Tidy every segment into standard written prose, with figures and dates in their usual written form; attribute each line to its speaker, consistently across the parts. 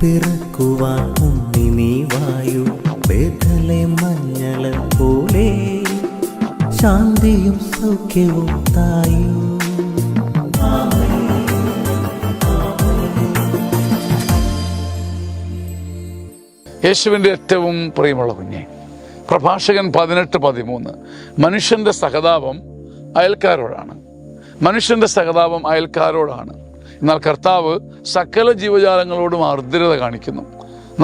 Speaker 1: പിറക്കുവാൻ ഉണ്ണി നീ വായു, ബേഥലെ മഞ്ഞള പോലെ ശാന്തിയും സൗഖ്യവും തായു.
Speaker 2: യേശുവിൻ്റെ ഏറ്റവും പ്രിയമുള്ള കുഞ്ഞെ, പ്രഭാഷകൻ 18:13 മനുഷ്യൻ്റെ സഹതാപം അയൽക്കാരോടാണ്. മനുഷ്യൻ്റെ സഹതാപം അയൽക്കാരോടാണ്. എന്നാൽ കർത്താവ് സകല ജീവജാലങ്ങളോടും ആർദ്രത കാണിക്കുന്നു.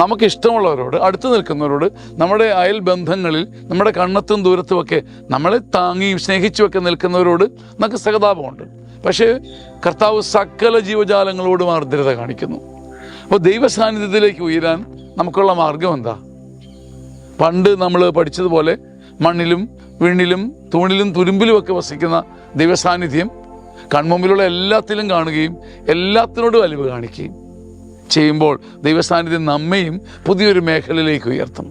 Speaker 2: നമുക്കിഷ്ടമുള്ളവരോട്, അടുത്ത് നിൽക്കുന്നവരോട്, നമ്മുടെ അയൽ ബന്ധങ്ങളിൽ, നമ്മുടെ കണ്ണത്തും ദൂരത്തുമൊക്കെ നമ്മളെ താങ്ങിയും സ്നേഹിച്ചുമൊക്കെ നിൽക്കുന്നവരോട് നമുക്ക് സഹതാപമുണ്ട്. പക്ഷേ കർത്താവ് സകല ജീവജാലങ്ങളോടും ആർദ്രത കാണിക്കുന്നു. അപ്പോൾ ദൈവസാന്നിധ്യത്തിലേക്ക് ഉയരാൻ നമുക്കുള്ള മാർഗം എന്താ? പണ്ട് നമ്മൾ പഠിച്ചതുപോലെ മണ്ണിലും വിണ്ണിലും തൂണിലും തുരുമ്പിലുമൊക്കെ വസിക്കുന്ന ദൈവസാന്നിധ്യം കൺമുമ്പിലുള്ള എല്ലാത്തിലും കാണുകയും എല്ലാത്തിനോടും അലിവ് കാണിക്കുകയും ചെയ്യുമ്പോൾ ദൈവസാന്നിധ്യം നമ്മയും പുതിയൊരു മേഖലയിലേക്ക് ഉയർത്തും.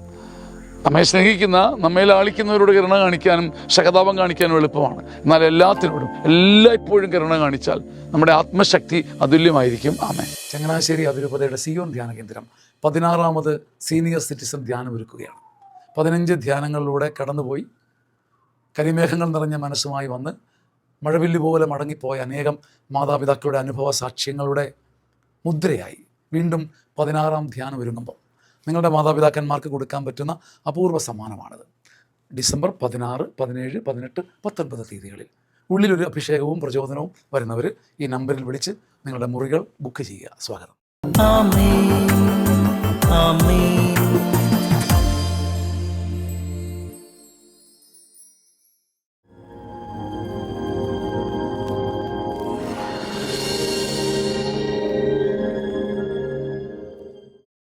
Speaker 2: നമ്മെ സ്നേഹിക്കുന്ന, നമ്മെ ലാളിക്കുന്നവരോട് കരുണ കാണിക്കാനും സഹതാപം കാണിക്കാനും എളുപ്പമാണ്. എന്നാൽ എല്ലാത്തിനോടും എല്ലായ്പ്പോഴും കരുണ കാണിച്ചാൽ നമ്മുടെ ആത്മശക്തി അതുല്യമായിരിക്കും. ആമേൻ. ചങ്ങനാശ്ശേരി അതിരൂപതയുടെ സിയോൻ ധ്യാന കേന്ദ്രം 16ാമത് സീനിയർ സിറ്റിസൺ ധ്യാനം ഒരുക്കുകയാണ്. 15 ധ്യാനങ്ങളിലൂടെ കടന്നുപോയി കരിമേഘങ്ങൾ നിറഞ്ഞ മനസ്സുമായി വന്ന് മഴവില്ല് പോലെ മടങ്ങിപ്പോയ അനേകം മാതാപിതാക്കളുടെ അനുഭവ സാക്ഷ്യങ്ങളുടെ മുദ്രയായി വീണ്ടും 16ാം ധ്യാനം ഒരുങ്ങുമ്പോൾ നിങ്ങളുടെ മാതാപിതാക്കന്മാർക്ക് കൊടുക്കാൻ പറ്റുന്ന അപൂർവ സമ്മാനമാണിത്. ഡിസംബർ 16, 17, 18, 19 തീയതികളിൽ ഉള്ളിലൊരു അഭിഷേകവും പ്രചോദനവും വരുന്നവർ ഈ നമ്പറിൽ വിളിച്ച് നിങ്ങളുടെ മുറികൾ ബുക്ക് ചെയ്യുക. സ്വാഗതം.
Speaker 1: ആമേൻ, ആമേൻ.